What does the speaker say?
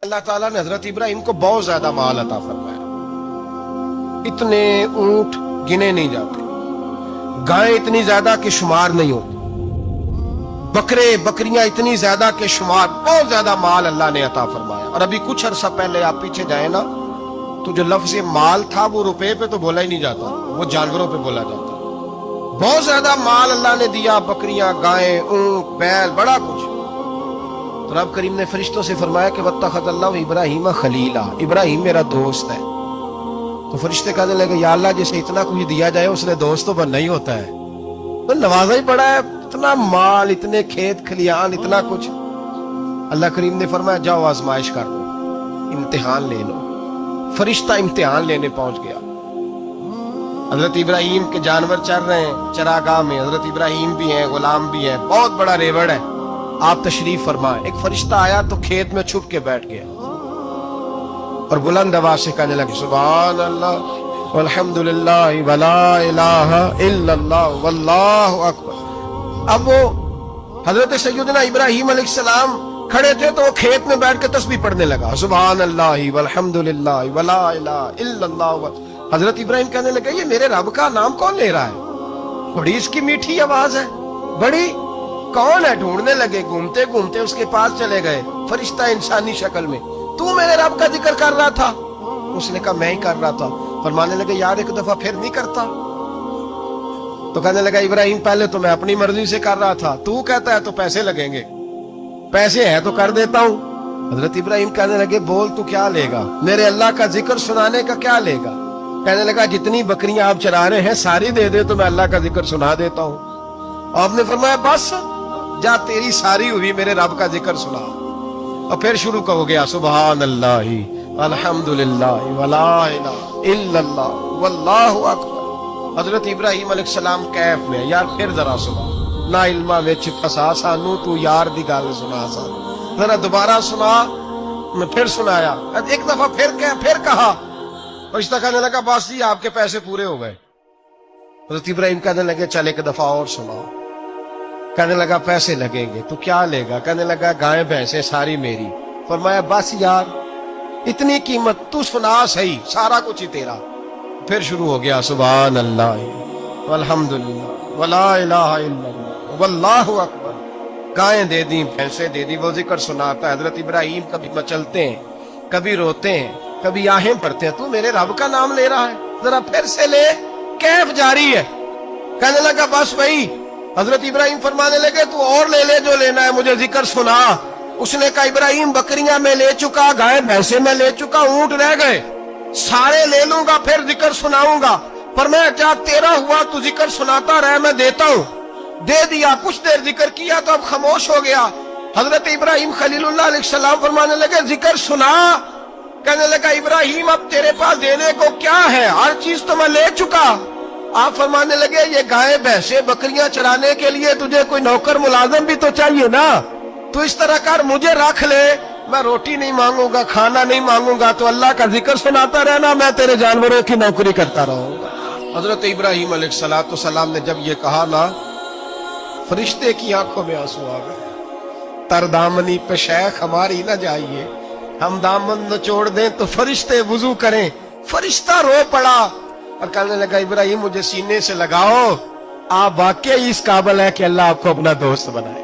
اللہ تعالیٰ نے حضرت ابراہیم کو بہت زیادہ مال عطا فرمایا. اتنے اونٹ گنے نہیں جاتے، گائیں اتنی زیادہ کہ شمار نہیں ہوتی، بکرے بکریاں اتنی زیادہ کہ شمار، بہت زیادہ مال اللہ نے عطا فرمایا. اور ابھی کچھ عرصہ پہلے آپ پیچھے جائیں نا تو جو لفظ مال تھا وہ روپے پہ تو بولا ہی نہیں جاتا، وہ جانوروں پہ بولا جاتا. بہت زیادہ مال اللہ نے دیا، بکریاں، گائیں، اونٹ، بیل، بڑا کچھ. تو رب کریم نے فرشتوں سے فرمایا کہ وَاتَّخَذَ اللَّهُ إِبْرَاهِيمَ خَلِيلًا، ابراہیم میرا دوست ہے. تو فرشتے کہنے لگے یا اللہ جسے اتنا کچھ دیا جائے اس نے دوست تو بننا ہی ہوتا ہے، تو نوازا ہی پڑا ہے، اتنا مال، اتنے کھیت کھلیان، اتنا کچھ. اللہ کریم نے فرمایا جاؤ آزمائش کر لو، امتحان لے لو. فرشتہ امتحان لینے پہنچ گیا. حضرت ابراہیم کے جانور چر رہے ہیں چراگاہ میں، حضرت ابراہیم بھی ہیں، غلام بھی ہیں، بہت بڑا ریوڑ ہے. آپ تشریف فرمائیں. ایک فرشتہ آیا تو کھیت میں چھپ کے بیٹھ گیا اور بلند آواز سے کہنے لگے سبحان اللہ والحمدللہ ولا الہ الا اللہ واللہ اکبر. اب وہ حضرت سیدنا ابراہیم علیہ السلام کھڑے تھے تو وہ کھیت میں بیٹھ کے تسبیح پڑھنے لگا سبحان اللہ والحمدللہ ولا الہ الا اللہ. حضرت ابراہیم کہنے لگے یہ میرے رب کا نام کون لے رہا ہے؟ بڑی اس کی میٹھی آواز ہے، بڑی، کون ہے؟ ڈھونڈنے لگے، گھومتے گھومتے اس کے پاس چلے گئے. فرشتہ انسانی شکل میں، تو میرے رب کا ذکر کر رہا تھا؟ اس نے کہا میں ہی کر رہا تھا. فرمانے لگے یار ایک دفعہ پھر نہیں کرتا؟ تو کہنے لگا ابراہیم پہلے تو میں اپنی مرضی سے کر رہا تھا، تو کہتا ہے تو پیسے لگیں گے، پیسے ہیں تو کر دیتا ہوں. حضرت ابراہیم کہنے لگے بول تو کیا لے گا؟ میرے اللہ کا ذکر سنانے کا کیا لے گا؟ کہنے لگا جتنی بکریاں آپ چرا رہے ہیں ساری دے دے تو میں اللہ کا ذکر سنا دیتا ہوں. آپ نے فرمایا بس جا تیری ساری ہوئی میرے رب کا ذکر سنا. اور پھر شروع ہو گیا سبحان اللہ الحمدللہ ولا الہ الا اللہ واللہ اکبر. حضرت ابراہیم علیہ السلام کیف میں یار پھر ذرا سنا، نا علمہ وچ پھسا سانو تو یار دی گل سنا سانو، ذرا دوبارہ سنا. میں پھر سنایا، ایک دفعہ پھر کہا. فرشتہ کہنے لگا بس جی آپ کے پیسے پورے ہو گئے. حضرت ابراہیم کہنے لگے چل ایک دفعہ اور سناؤ. کہنے لگا پیسے لگیں گے. تو کیا لے گا؟ کہنے لگا گائیں بھینسیں ساری میری. فرمایا بس یار اتنی قیمت، تو سنا صحیح، سارا کچھ ہی تیرا. پھر شروع ہو گیا سبحان اللہ والحمدللہ ولا الہ الا اللہ واللہ اکبر. گائیں دے دی، بھینسیں دے دی، وہ ذکر سناتا ہے. حضرت ابراہیم کبھی مچلتے ہیں، کبھی روتے ہیں، کبھی آہیں پڑھتے ہیں. تو میرے رب کا نام لے رہا ہے، ذرا پھر سے لے. کیف جاری ہے. کہنے لگا بس وہی. حضرت ابراہیم فرمانے لگے تو اور لے لے جو لینا ہے، مجھے ذکر سنا. اس نے کہا ابراہیم بکریاں میں لے چکا، گائے بھینسیں میں لے چکا، اونٹ رہ گئے، سارے لے لوں گا پھر ذکر سناؤں گا. فرمایا کیا تیرا ہوا تو ذکر سناتا رہ، میں دیتا ہوں. دے دیا. کچھ دیر ذکر کیا تو اب خاموش ہو گیا. حضرت ابراہیم خلیل اللہ علیہ السلام فرمانے لگے ذکر سنا. کہنے لگا ابراہیم اب تیرے پاس دینے کو کیا ہے؟ ہر چیز تو میں لے چکا. آپ فرمانے لگے یہ گائے بھینسیں بکریاں چرانے کے لیے تجھے کوئی نوکر ملازم بھی تو چاہیے نا. تو اس طرح کر مجھے رکھ لے، میں روٹی نہیں مانگوں گا، کھانا نہیں مانگوں گا، تو اللہ کا ذکر سناتا رہنا، میں تیرے جانوروں کی نوکری کرتا رہوں گا. حضرت ابراہیم علیہ السلام نے جب یہ کہا نا، فرشتے کی آنکھوں میں آنسو آ گئے. تر دامنی پہ شیخ ہماری نہ جائیے، ہم دامن نچوڑ دیں تو فرشتے وضو کریں. فرشتہ رو پڑا اور کہنے لگا ابراہیم مجھے سینے سے لگاؤ، آپ واقعی اس قابل ہے کہ اللہ آپ کو اپنا دوست بنائے.